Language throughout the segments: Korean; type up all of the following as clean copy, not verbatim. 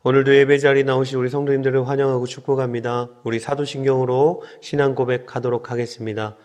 오늘도 예배 자리에 나오신 우리 성도님들을 환영하고 축복합니다. 우리 사도신경으로 신앙 고백하도록 하겠습니다.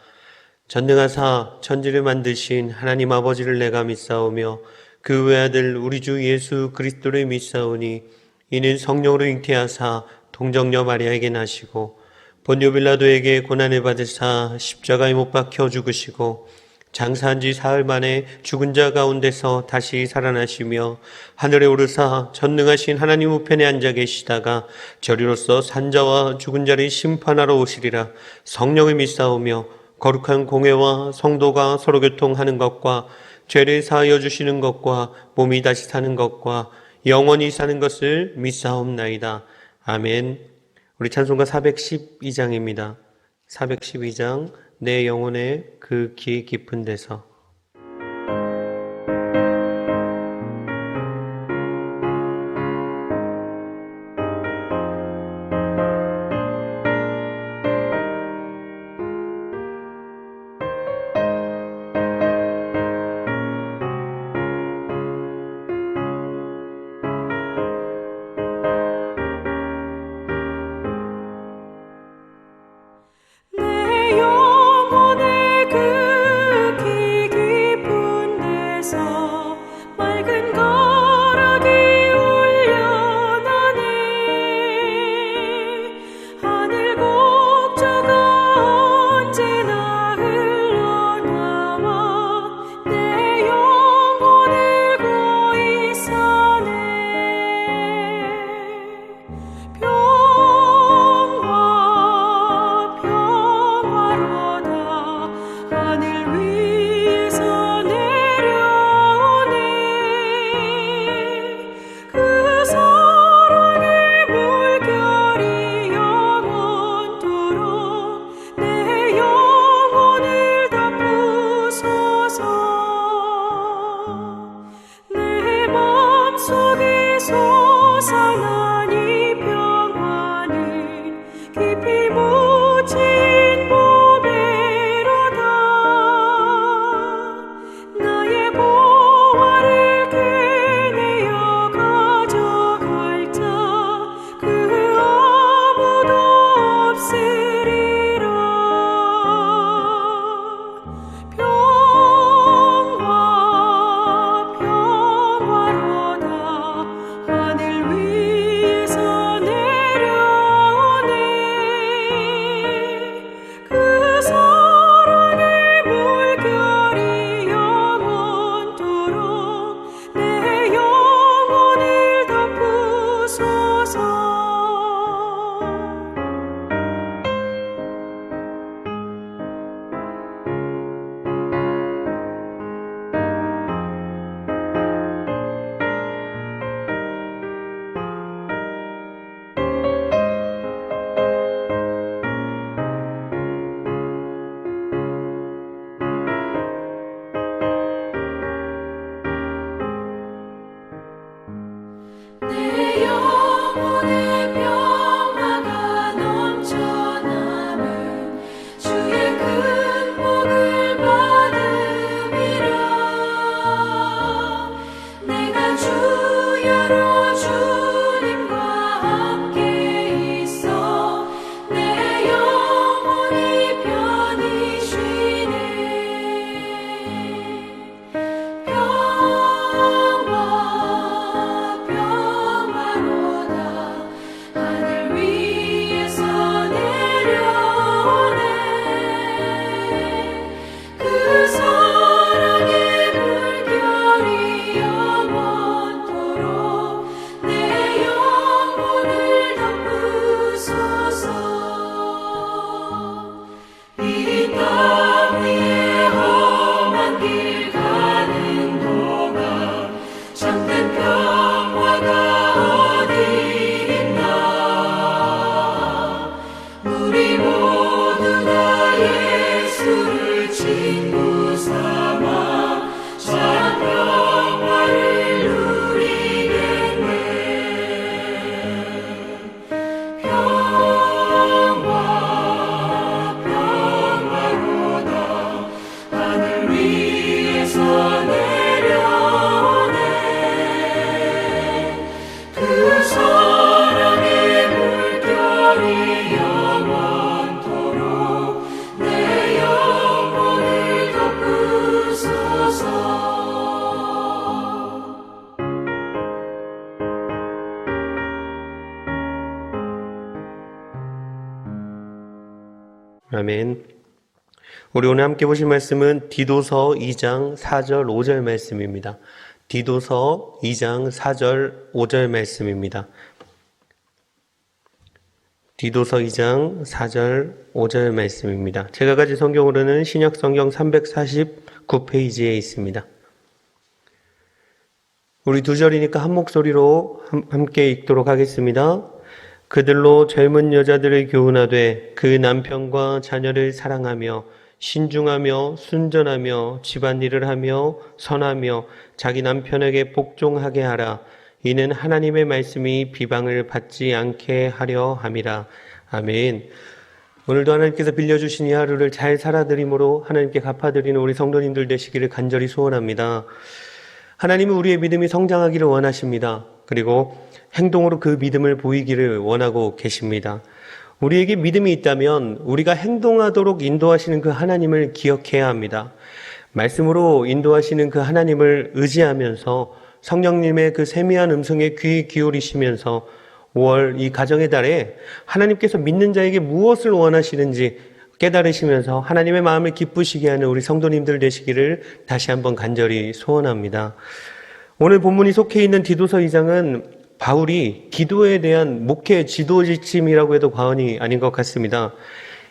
전능하사 천지를 만드신 하나님 아버지를 내가 믿사오며 그 외아들 우리 주 예수 그리스도를 믿사오니 이는 성령으로 잉태하사 동정녀 마리아에게 나시고 본요 빌라도에게 고난을 받으사 십자가에 못 박혀 죽으시고 장사한 지 사흘 만에 죽은 자 가운데서 다시 살아나시며 하늘에 오르사 전능하신 하나님 우편에 앉아 계시다가 저리로서 산자와 죽은 자를 심판하러 오시리라. 성령을 믿사오며 거룩한 공회와 성도가 서로 교통하는 것과 죄를 사하여 주시는 것과 몸이 다시 사는 것과 영원히 사는 것을 믿사옵나이다. 아멘. 우리 찬송가 412장입니다. 412장 내 영혼의 그 깊은 데서. 평화 아멘. 우리 오늘 함께 보실 말씀은 디도서 2장 4절 5절 말씀입니다. 디도서 2장 4절 5절 말씀입니다. 디도서 2장 4절 5절 말씀입니다. 제가 가진 성경으로는 신약 성경 349페이지에 있습니다. 우리 두 절이니까 한 목소리로 함께 읽도록 하겠습니다. 그들로 젊은 여자들을 교훈하되 그 남편과 자녀를 사랑하며 신중하며 순전하며 집안일을 하며 선하며 자기 남편에게 복종하게 하라. 이는 하나님의 말씀이 비방을 받지 않게 하려 함이라. 아멘. 오늘도 하나님께서 빌려주신 이 하루를 잘 살아드림으로 하나님께 갚아드리는 우리 성도님들 되시기를 간절히 소원합니다. 하나님은 우리의 믿음이 성장하기를 원하십니다. 그리고 행동으로 그 믿음을 보이기를 원하고 계십니다. 우리에게 믿음이 있다면 우리가 행동하도록 인도하시는 그 하나님을 기억해야 합니다. 말씀으로 인도하시는 그 하나님을 의지하면서 성령님의 그 세미한 음성에 귀 기울이시면서 5월 이 가정의 달에 하나님께서 믿는 자에게 무엇을 원하시는지 깨달으시면서 하나님의 마음을 기쁘시게 하는 우리 성도님들 되시기를 다시 한번 간절히 소원합니다. 오늘 본문이 속해 있는 디도서 2장은 바울이 기도에 대한 목회 지도 지침이라고 해도 과언이 아닌 것 같습니다.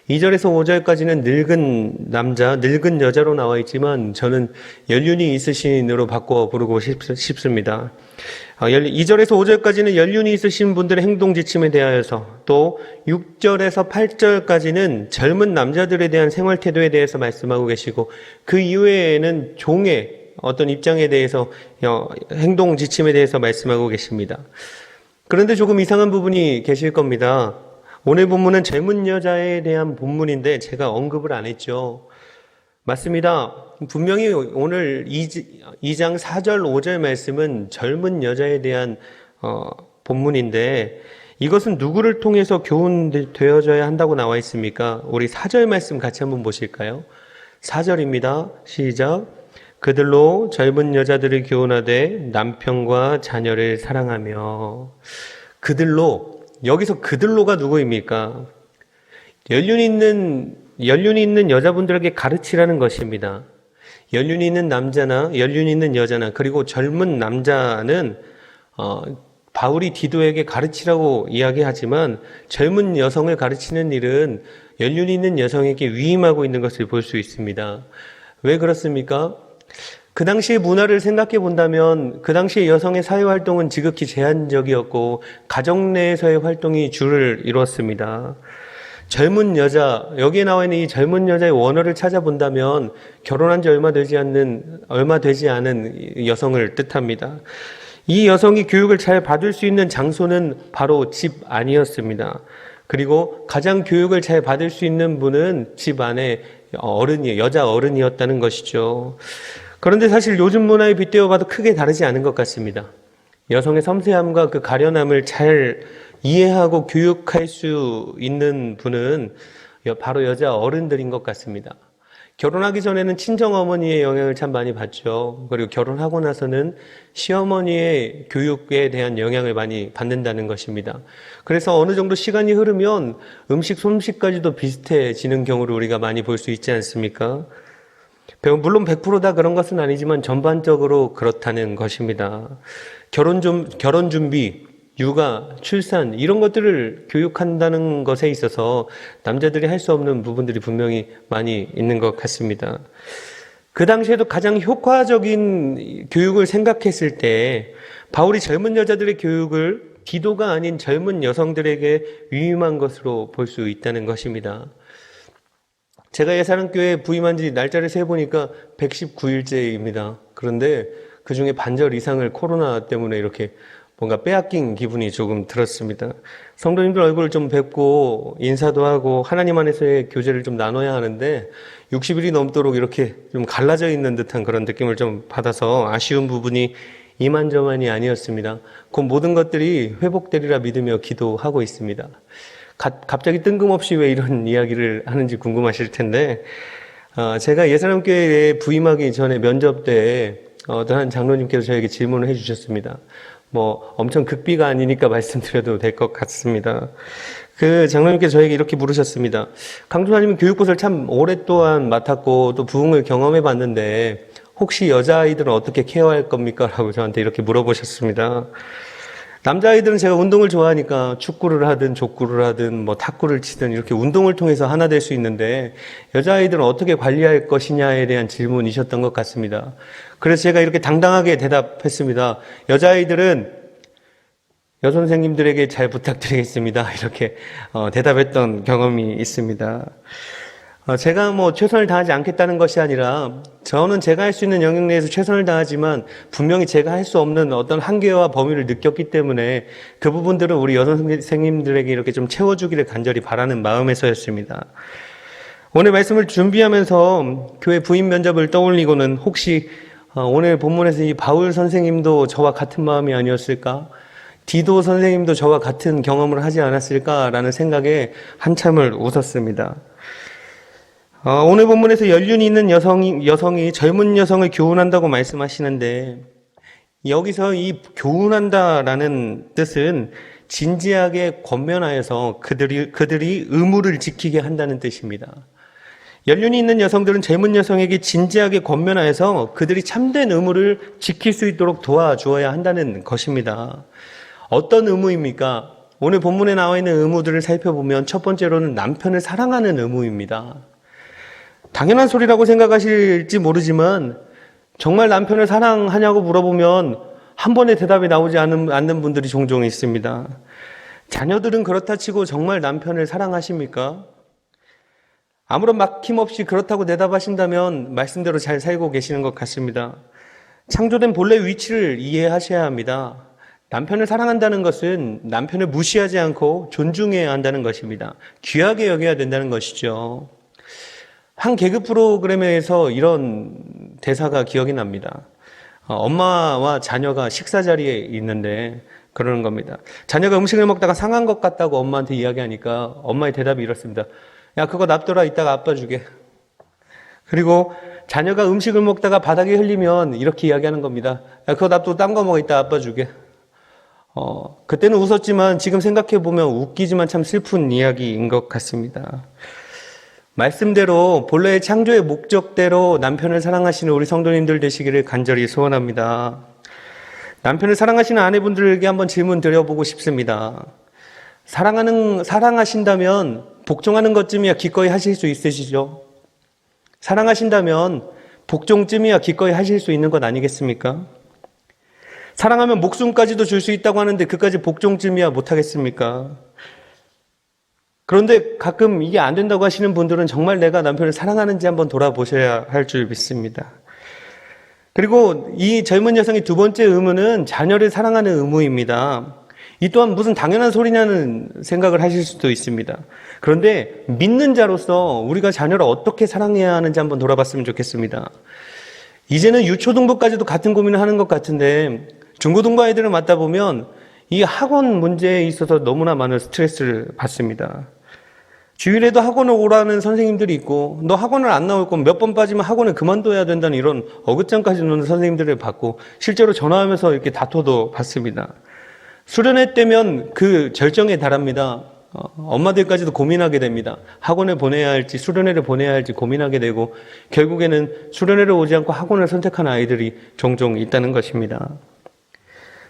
2절에서 5절까지는 늙은 남자, 늙은 여자로 나와 있지만 저는 연륜이 있으신으로 바꿔 부르고 싶습니다. 2절에서 5절까지는 연륜이 있으신 분들의 행동 지침에 대하여서, 또 6절에서 8절까지는 젊은 남자들에 대한 생활 태도에 대해서 말씀하고 계시고, 그 이후에는 종의 어떤 입장에 대해서 행동 지침에 대해서 말씀하고 계십니다. 그런데 조금 이상한 부분이 계실 겁니다. 오늘 본문은 젊은 여자에 대한 본문인데 제가 언급을 안 했죠. 맞습니다. 분명히 오늘 2장 4절 5절 말씀은 젊은 여자에 대한 본문인데 이것은 누구를 통해서 교훈되어져야 한다고 나와 있습니까? 우리 4절 말씀 같이 한번 보실까요? 4절입니다. 시작. 그들로 젊은 여자들을 교훈하되 남편과 자녀를 사랑하며. 그들로, 여기서 그들로가 누구입니까? 연륜이 있는 여자분들에게 가르치라는 것입니다. 연륜이 있는 남자나 연륜이 있는 여자나 그리고 젊은 남자는 바울이 디도에게 가르치라고 이야기하지만 젊은 여성을 가르치는 일은 연륜이 있는 여성에게 위임하고 있는 것을 볼 수 있습니다. 왜 그렇습니까? 그 당시의 문화를 생각해 본다면 그 당시의 여성의 사회활동은 지극히 제한적이었고 가정 내에서의 활동이 주를 이루었습니다. 젊은 여자, 여기에 나와 있는 이 젊은 여자의 원어를 찾아본다면 결혼한 지 얼마 되지 않은 여성을 뜻합니다. 이 여성이 교육을 잘 받을 수 있는 장소는 바로 집 안이었습니다. 그리고 가장 교육을 잘 받을 수 있는 분은 집 안에 여자 어른이었다는 것이죠. 그런데 사실 요즘 문화에 빗대어 봐도 크게 다르지 않은 것 같습니다. 여성의 섬세함과 그 가련함을 잘 이해하고 교육할 수 있는 분은 바로 여자 어른들인 것 같습니다. 결혼하기 전에는 친정어머니의 영향을 참 많이 받죠. 그리고 결혼하고 나서는 시어머니의 교육에 대한 영향을 많이 받는다는 것입니다. 그래서 어느 정도 시간이 흐르면 음식 솜씨까지도 비슷해지는 경우를 우리가 많이 볼 수 있지 않습니까? 물론 100%다 그런 것은 아니지만 전반적으로 그렇다는 것입니다. 결혼 준비, 육아, 출산 이런 것들을 교육한다는 것에 있어서 남자들이 할 수 없는 부분들이 분명히 많이 있는 것 같습니다. 그 당시에도 가장 효과적인 교육을 생각했을 때 바울이 젊은 여자들의 교육을 디도가 아닌 젊은 여성들에게 위임한 것으로 볼 수 있다는 것입니다. 제가 예사랑교회에 부임한 지 날짜를 세보니까 119일째입니다. 그런데 그 중에 반절 이상을 코로나 때문에 이렇게 뭔가 빼앗긴 기분이 조금 들었습니다. 성도님들 얼굴을 좀 뵙고 인사도 하고 하나님 안에서의 교제를 좀 나눠야 하는데 60일이 넘도록 이렇게 좀 갈라져 있는 듯한 그런 느낌을 좀 받아서 아쉬운 부분이 이만저만이 아니었습니다. 그 모든 것들이 회복되리라 믿으며 기도하고 있습니다. 갑자기 뜬금없이 왜 이런 이야기를 하는지 궁금하실 텐데 제가 예사람교회에 부임하기 전에 면접 때 어떤 장로님께서 저에게 질문을 해주셨습니다. 엄청 극비가 아니니까 말씀드려도 될 것 같습니다. 장로님께서 저에게 이렇게 물으셨습니다. 강도사님은 교육부서를 참 오랫동안 맡았고 또 부흥을 경험해 봤는데 혹시 여자아이들은 어떻게 케어할 겁니까? 라고 저한테 이렇게 물어보셨습니다. 남자아이들은 제가 운동을 좋아하니까 축구를 하든 족구를 하든 뭐 탁구를 치든 이렇게 운동을 통해서 하나 될 수 있는데 여자아이들은 어떻게 관리할 것이냐에 대한 질문이셨던 것 같습니다. 그래서 제가 이렇게 당당하게 대답했습니다. 여자아이들은 여선생님들에게 잘 부탁드리겠습니다. 이렇게 대답했던 경험이 있습니다. 제가 뭐 최선을 다하지 않겠다는 것이 아니라 저는 제가 할 수 있는 영역 내에서 최선을 다하지만 분명히 제가 할 수 없는 어떤 한계와 범위를 느꼈기 때문에 그 부분들은 우리 여선생님들에게 이렇게 좀 채워주기를 간절히 바라는 마음에서였습니다. 오늘 말씀을 준비하면서 교회 부임 면접을 떠올리고는 혹시 오늘 본문에서 이 바울 선생님도 저와 같은 마음이 아니었을까? 디도 선생님도 저와 같은 경험을 하지 않았을까라는 생각에 한참을 웃었습니다. 오늘 본문에서 연륜이 있는 여성이 젊은 여성을 교훈한다고 말씀하시는데 여기서 이 교훈한다라는 뜻은 진지하게 권면하여서 그들이 의무를 지키게 한다는 뜻입니다. 연륜이 있는 여성들은 젊은 여성에게 진지하게 권면하여서 그들이 참된 의무를 지킬 수 있도록 도와주어야 한다는 것입니다. 어떤 의무입니까? 오늘 본문에 나와 있는 의무들을 살펴보면 첫 번째로는 남편을 사랑하는 의무입니다. 당연한 소리라고 생각하실지 모르지만 정말 남편을 사랑하냐고 물어보면 한 번에 대답이 나오지 않는 분들이 종종 있습니다. 자녀들은 그렇다 치고 정말 남편을 사랑하십니까? 아무런 막힘없이 그렇다고 대답하신다면 말씀대로 잘 살고 계시는 것 같습니다. 창조된 본래 위치를 이해하셔야 합니다. 남편을 사랑한다는 것은 남편을 무시하지 않고 존중해야 한다는 것입니다. 귀하게 여겨야 된다는 것이죠. 한 개그 프로그램에서 이런 대사가 기억이 납니다. 엄마와 자녀가 식사 자리에 있는데 그러는 겁니다. 자녀가 음식을 먹다가 상한 것 같다고 엄마한테 이야기하니까 엄마의 대답이 이렇습니다. 야, 그거 놔둬라. 이따가 아빠 주게. 그리고 자녀가 음식을 먹다가 바닥에 흘리면 이렇게 이야기하는 겁니다. 야, 그거 놔둬 딴 거 먹어. 이따 아빠 주게. 그때는 웃었지만 지금 생각해보면 웃기지만 참 슬픈 이야기인 것 같습니다. 말씀대로 본래의 창조의 목적대로 남편을 사랑하시는 우리 성도님들 되시기를 간절히 소원합니다. 남편을 사랑하시는 아내분들에게 한번 질문 드려보고 싶습니다. 사랑하신다면 복종하는 것쯤이야 기꺼이 하실 수 있으시죠? 사랑하신다면 복종쯤이야 기꺼이 하실 수 있는 것 아니겠습니까? 사랑하면 목숨까지도 줄 수 있다고 하는데 그까지 복종쯤이야 못하겠습니까? 그런데 가끔 이게 안 된다고 하시는 분들은 정말 내가 남편을 사랑하는지 한번 돌아보셔야 할 줄 믿습니다. 그리고 이 젊은 여성의 두 번째 의무는 자녀를 사랑하는 의무입니다. 이 또한 무슨 당연한 소리냐는 생각을 하실 수도 있습니다. 그런데 믿는 자로서 우리가 자녀를 어떻게 사랑해야 하는지 한번 돌아봤으면 좋겠습니다. 이제는 유초등부까지도 같은 고민을 하는 것 같은데 중고등부 아이들을 맡다 보면 이 학원 문제에 있어서 너무나 많은 스트레스를 받습니다. 주일에도 학원을 오라는 선생님들이 있고 너 학원을 안 나올 거면 몇 번 빠지면 학원을 그만둬야 된다는 이런 어긋장까지 놓는 선생님들을 받고 실제로 전화하면서 이렇게 다퉈도 받습니다. 수련회 때면 그 절정에 달합니다. 엄마들까지도 고민하게 됩니다. 학원을 보내야 할지 수련회를 보내야 할지 고민하게 되고 결국에는 수련회를 오지 않고 학원을 선택하는 아이들이 종종 있다는 것입니다.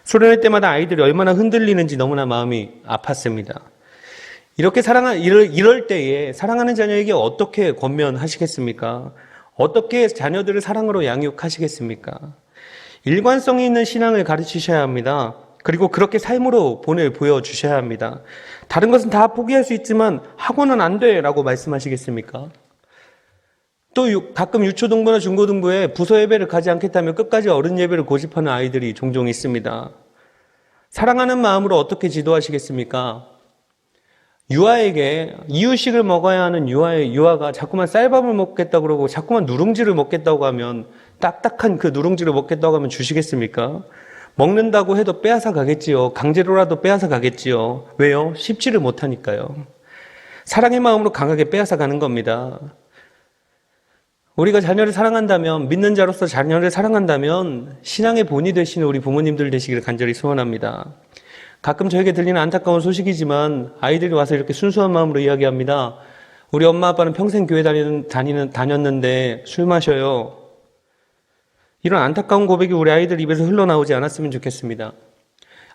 수련회 때마다 아이들이 얼마나 흔들리는지 너무나 마음이 아팠습니다. 이럴 때에 사랑하는 자녀에게 어떻게 권면하시겠습니까? 어떻게 자녀들을 사랑으로 양육하시겠습니까? 일관성이 있는 신앙을 가르치셔야 합니다. 그리고 그렇게 삶으로 보여주셔야 합니다. 다른 것은 다 포기할 수 있지만 학원은 안 돼 라고 말씀하시겠습니까? 또 가끔 유초등부나 중고등부에 부서 예배를 가지 않겠다면 끝까지 어른 예배를 고집하는 아이들이 종종 있습니다. 사랑하는 마음으로 어떻게 지도하시겠습니까? 유아에게 이유식을 먹어야 하는 유아가 자꾸만 쌀밥을 먹겠다고 그러고 자꾸만 누룽지를 먹겠다고 하면 딱딱한 그 누룽지를 먹겠다고 하면 주시겠습니까? 먹는다고 해도 빼앗아 가겠지요. 강제로라도 빼앗아 가겠지요. 왜요? 씹지를 못하니까요. 사랑의 마음으로 강하게 빼앗아 가는 겁니다. 우리가 자녀를 사랑한다면, 믿는 자로서 자녀를 사랑한다면 신앙의 본이 되시는 우리 부모님들 되시기를 간절히 소원합니다. 가끔 저에게 들리는 안타까운 소식이지만 아이들이 와서 이렇게 순수한 마음으로 이야기합니다. 우리 엄마 아빠는 평생 교회 다녔는데 술 마셔요. 이런 안타까운 고백이 우리 아이들 입에서 흘러나오지 않았으면 좋겠습니다.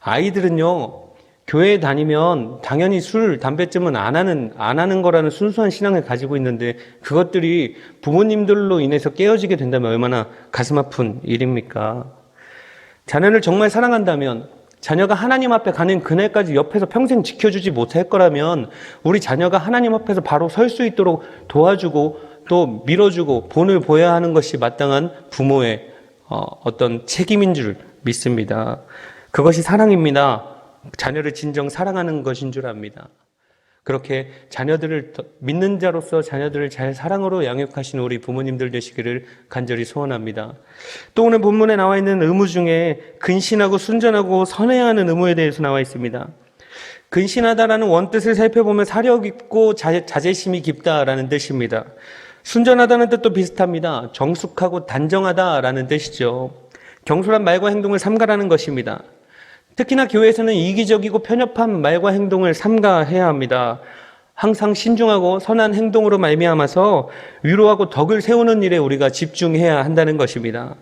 아이들은요, 교회에 다니면 당연히 술, 담배쯤은 안 하는 거라는 순수한 신앙을 가지고 있는데 그것들이 부모님들로 인해서 깨어지게 된다면 얼마나 가슴 아픈 일입니까? 자녀를 정말 사랑한다면, 자녀가 하나님 앞에 가는 그날까지 옆에서 평생 지켜주지 못할 거라면 우리 자녀가 하나님 앞에서 바로 설 수 있도록 도와주고 또 밀어주고 본을 보여야 하는 것이 마땅한 부모의 어떤 책임인 줄 믿습니다. 그것이 사랑입니다. 자녀를 진정 사랑하는 것인 줄 압니다. 그렇게 자녀들을 믿는 자로서 자녀들을 잘 사랑으로 양육하시는 우리 부모님들 되시기를 간절히 소원합니다. 또 오늘 본문에 나와 있는 의무 중에 근신하고 순전하고 선해야 하는 의무에 대해서 나와 있습니다. 근신하다라는 원뜻을 살펴보면 사려 깊고 자제심이 깊다라는 뜻입니다. 순전하다는 뜻도 비슷합니다. 정숙하고 단정하다라는 뜻이죠. 경솔한 말과 행동을 삼가라는 것입니다. 특히나 교회에서는 이기적이고 편협한 말과 행동을 삼가해야 합니다. 항상 신중하고 선한 행동으로 말미암아서 위로하고 덕을 세우는 일에 우리가 집중해야 한다는 것입니다.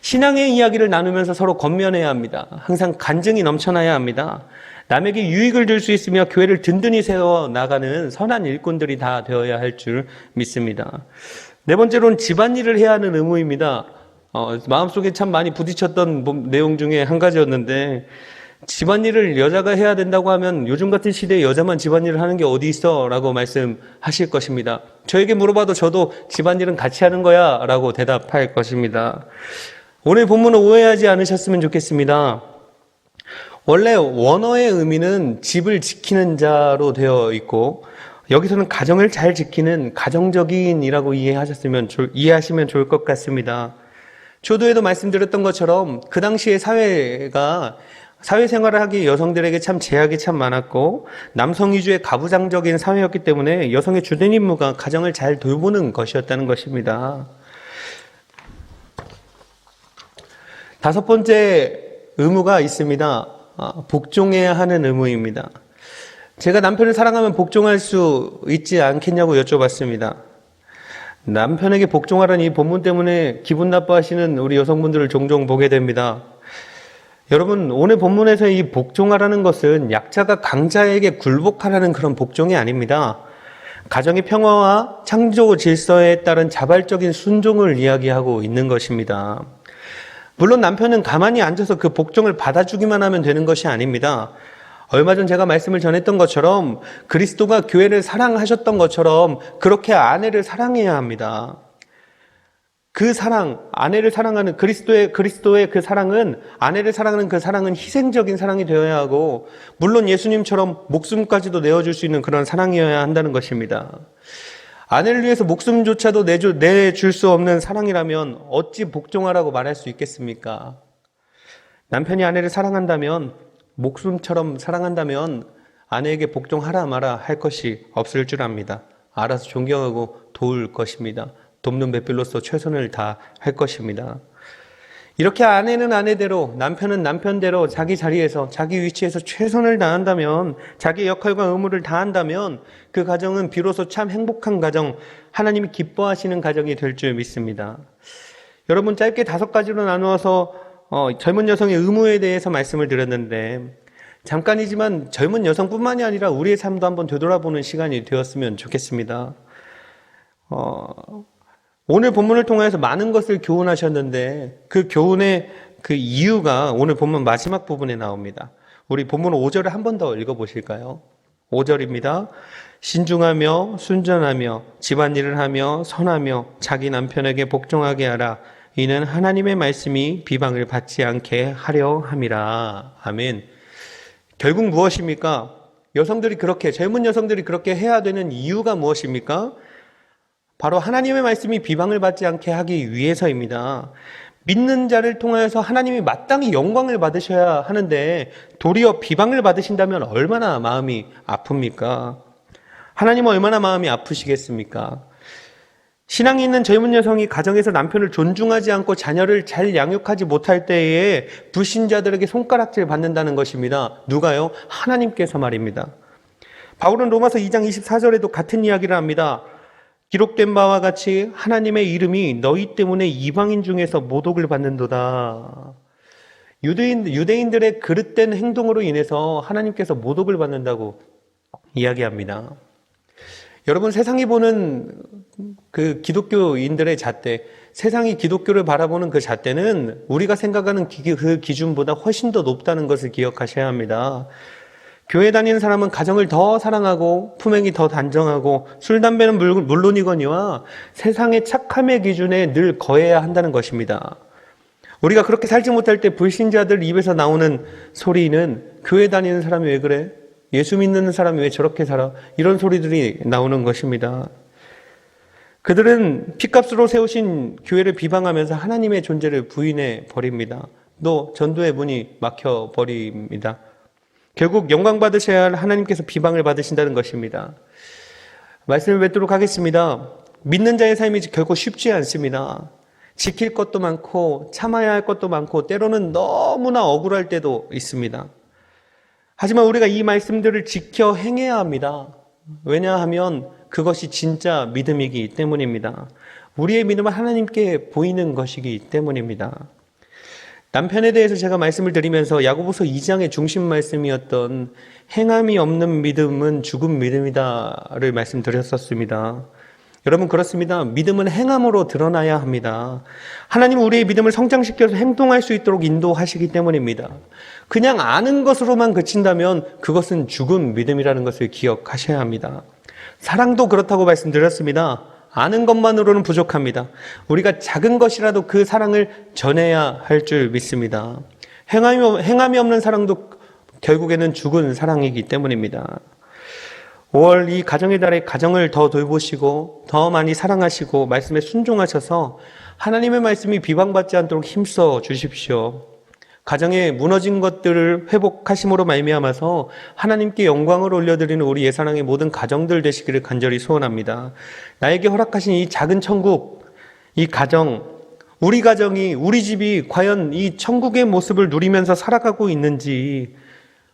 신앙의 이야기를 나누면서 서로 권면해야 합니다. 항상 간증이 넘쳐나야 합니다. 남에게 유익을 줄 수 있으며 교회를 든든히 세워 나가는 선한 일꾼들이 다 되어야 할 줄 믿습니다. 네 번째로는 집안일을 해야 하는 의무입니다. 마음속에 참 많이 부딪혔던 내용 중에 한 가지였는데 집안일을 여자가 해야 된다고 하면 요즘 같은 시대에 여자만 집안일을 하는 게 어디 있어? 라고 말씀하실 것입니다. 저에게 물어봐도 저도 집안일은 같이 하는 거야 라고 대답할 것입니다. 오늘 본문을 오해하지 않으셨으면 좋겠습니다. 원래 원어의 의미는 집을 지키는 자로 되어 있고 여기서는 가정을 잘 지키는 가정적인이라고 이해하시면 좋을 것 같습니다. 초도에도 말씀드렸던 것처럼 그 당시의 사회생활을 하기 여성들에게 참 제약이 참 많았고 남성 위주의 가부장적인 사회였기 때문에 여성의 주된 임무가 가정을 잘 돌보는 것이었다는 것입니다. 다섯 번째 의무가 있습니다. 복종해야 하는 의무입니다. 제가 남편을 사랑하면 복종할 수 있지 않겠냐고 여쭤봤습니다. 남편에게 복종하라는 이 본문 때문에 기분 나빠하시는 우리 여성분들을 종종 보게 됩니다. 여러분, 오늘 본문에서 이 복종하라는 것은 약자가 강자에게 굴복하라는 그런 복종이 아닙니다. 가정의 평화와 창조 질서에 따른 자발적인 순종을 이야기하고 있는 것입니다. 물론 남편은 가만히 앉아서 그 복종을 받아주기만 하면 되는 것이 아닙니다. 얼마 전 제가 말씀을 전했던 것처럼 그리스도가 교회를 사랑하셨던 것처럼 그렇게 아내를 사랑해야 합니다. 그 사랑, 아내를 사랑하는 그리스도의 그 사랑은, 아내를 사랑하는 그 사랑은 희생적인 사랑이 되어야 하고, 물론 예수님처럼 목숨까지도 내어줄 수 있는 그런 사랑이어야 한다는 것입니다. 아내를 위해서 목숨조차도 내줄 수 없는 사랑이라면 어찌 복종하라고 말할 수 있겠습니까? 남편이 아내를 사랑한다면, 목숨처럼 사랑한다면 아내에게 복종하라 마라 할 것이 없을 줄 압니다. 알아서 존경하고 도울 것입니다. 돕는 배필로서 최선을 다할 것입니다. 이렇게 아내는 아내대로 남편은 남편대로 자기 자리에서 자기 위치에서 최선을 다한다면 자기 역할과 의무를 다한다면 그 가정은 비로소 참 행복한 가정, 하나님이 기뻐하시는 가정이 될 줄 믿습니다. 여러분, 짧게 5가지로 나누어서 젊은 여성의 의무에 대해서 말씀을 드렸는데 잠깐이지만 젊은 여성뿐만이 아니라 우리의 삶도 한번 되돌아보는 시간이 되었으면 좋겠습니다. 오늘 본문을 통해서 많은 것을 교훈하셨는데 그 교훈의 그 이유가 오늘 본문 마지막 부분에 나옵니다. 우리 본문 5절을 한 번 더 읽어보실까요? 5절입니다. 신중하며 순전하며 집안일을 하며 선하며 자기 남편에게 복종하게 하라. 이는 하나님의 말씀이 비방을 받지 않게 하려 함이라. 아멘. 결국 무엇입니까? 젊은 여성들이 그렇게 해야 되는 이유가 무엇입니까? 바로 하나님의 말씀이 비방을 받지 않게 하기 위해서입니다. 믿는 자를 통하여서 하나님이 마땅히 영광을 받으셔야 하는데 도리어 비방을 받으신다면 얼마나 마음이 아픕니까? 하나님은 얼마나 마음이 아프시겠습니까? 신앙이 있는 젊은 여성이 가정에서 남편을 존중하지 않고 자녀를 잘 양육하지 못할 때에 불신자들에게 손가락질 받는다는 것입니다. 누가요? 하나님께서 말입니다. 바울은 로마서 2장 24절에도 같은 이야기를 합니다. 기록된 바와 같이 하나님의 이름이 너희 때문에 이방인 중에서 모독을 받는도다. 유대인들의 그릇된 행동으로 인해서 하나님께서 모독을 받는다고 이야기합니다. 여러분, 세상이 보는 그 기독교인들의 잣대, 세상이 기독교를 바라보는 그 잣대는 우리가 생각하는 그 기준보다 훨씬 더 높다는 것을 기억하셔야 합니다. 교회 다니는 사람은 가정을 더 사랑하고 품행이 더 단정하고 술, 담배는 물론이거니와 세상의 착함의 기준에 늘 거해야 한다는 것입니다. 우리가 그렇게 살지 못할 때 불신자들 입에서 나오는 소리는 교회 다니는 사람이 왜 그래? 예수 믿는 사람이 왜 저렇게 살아? 이런 소리들이 나오는 것입니다. 그들은 핏값으로 세우신 교회를 비방하면서 하나님의 존재를 부인해 버립니다. 또 전도의 문이 막혀 버립니다. 결국 영광 받으셔야 할 하나님께서 비방을 받으신다는 것입니다. 말씀을 맺도록 하겠습니다. 믿는 자의 삶이 결코 쉽지 않습니다. 지킬 것도 많고 참아야 할 것도 많고 때로는 너무나 억울할 때도 있습니다. 하지만 우리가 이 말씀들을 지켜 행해야 합니다. 왜냐하면 그것이 진짜 믿음이기 때문입니다. 우리의 믿음은 하나님께 보이는 것이기 때문입니다. 남편에 대해서 제가 말씀을 드리면서 야고보서 2장의 중심 말씀이었던 행함이 없는 믿음은 죽은 믿음이다를 말씀드렸었습니다. 여러분, 그렇습니다. 믿음은 행함으로 드러나야 합니다. 하나님은 우리의 믿음을 성장시켜서 행동할 수 있도록 인도하시기 때문입니다. 그냥 아는 것으로만 그친다면 그것은 죽은 믿음이라는 것을 기억하셔야 합니다. 사랑도 그렇다고 말씀드렸습니다. 아는 것만으로는 부족합니다. 우리가 작은 것이라도 그 사랑을 전해야 할 줄 믿습니다. 행함이 없는 사랑도 결국에는 죽은 사랑이기 때문입니다. 5월 이 가정의 달에 가정을 더 돌보시고 더 많이 사랑하시고 말씀에 순종하셔서 하나님의 말씀이 비방받지 않도록 힘써 주십시오. 가정에 무너진 것들을 회복하심으로 말미암아서 하나님께 영광을 올려드리는 우리 예사랑의 모든 가정들 되시기를 간절히 소원합니다. 나에게 허락하신 이 작은 천국, 이 가정, 우리 가정이, 우리 집이 과연 이 천국의 모습을 누리면서 살아가고 있는지,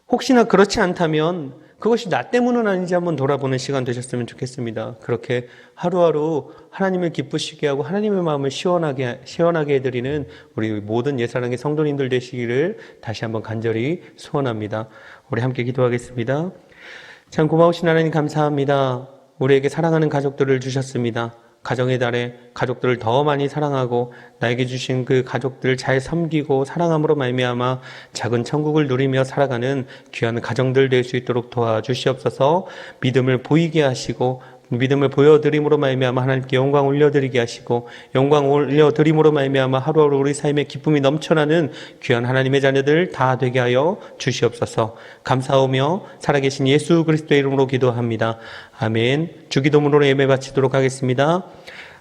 혹시나 그렇지 않다면 그것이 나 때문은 아닌지 한번 돌아보는 시간 되셨으면 좋겠습니다. 그렇게 하루하루 하나님을 기쁘시게 하고 하나님의 마음을 시원하게 해드리는 우리 모든 예사랑의 성도님들 되시기를 다시 한번 간절히 소원합니다. 우리 함께 기도하겠습니다. 참 고마우신 하나님 감사합니다. 우리에게 사랑하는 가족들을 주셨습니다. 가정의 달에 가족들을 더 많이 사랑하고 나에게 주신 그 가족들을 잘 섬기고 사랑함으로 말미암아 작은 천국을 누리며 살아가는 귀한 가정들 될 수 있도록 도와주시옵소서. 믿음을 보이게 하시고 믿음을 보여드림으로 말미암아 하나님께 영광 올려드리게 하시고 영광 올려드림으로 말미암아 하루하루 우리 삶에 기쁨이 넘쳐나는 귀한 하나님의 자녀들 다 되게 하여 주시옵소서. 감사하며 살아계신 예수 그리스도의 이름으로 기도합니다. 아멘. 주기도문으로 예배 바치도록 하겠습니다.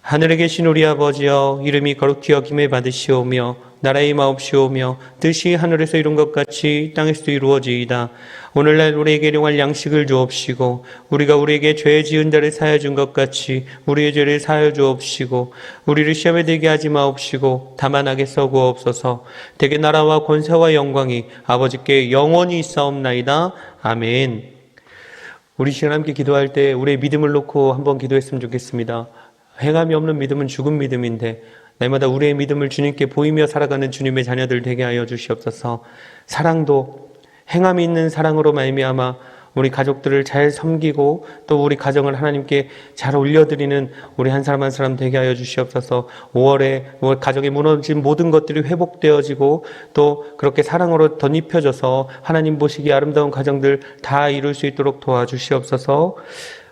하늘에 계신 우리 아버지여, 이름이 거룩히 여김을 받으시오며 나라의 마옵시오며 뜻이 하늘에서 이룬 것 같이 땅에서도 이루어지이다. 오늘날 우리에게 일용할 양식을 주옵시고 우리가 우리에게 죄 지은 자를 사하여 준 것 같이 우리의 죄를 사하여 주옵시고 우리를 시험에 들게 하지 마옵시고 다만 악에 쏘구옵소서. 대개 나라와 권세와 영광이 아버지께 영원히 있사옵나이다. 아멘. 우리 시간 함께 기도할 때 우리의 믿음을 놓고 한번 기도했으면 좋겠습니다. 행함이 없는 믿음은 죽은 믿음인데 날마다 우리의 믿음을 주님께 보이며 살아가는 주님의 자녀들 되게 하여 주시옵소서. 사랑도 행함이 있는 사랑으로 말미암아 우리 가족들을 잘 섬기고 또 우리 가정을 하나님께 잘 올려드리는 우리 한 사람 한 사람 되게 하여 주시옵소서. 5월에 가정에 무너진 모든 것들이 회복되어지고 또 그렇게 사랑으로 덧입혀져서 하나님 보시기에 아름다운 가정들 다 이룰 수 있도록 도와주시옵소서.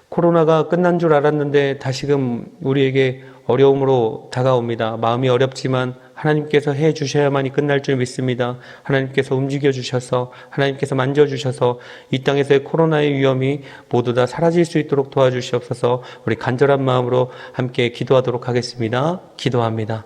코로나가 끝난 줄 알았는데 다시금 우리에게 어려움으로 다가옵니다. 마음이 어렵지만 하나님께서 해 주셔야만이 끝날 줄 믿습니다. 하나님께서 움직여 주셔서 하나님께서 만져 주셔서 이 땅에서의 코로나의 위험이 모두 다 사라질 수 있도록 도와주시옵소서. 우리 간절한 마음으로 함께 기도하도록 하겠습니다. 기도합니다.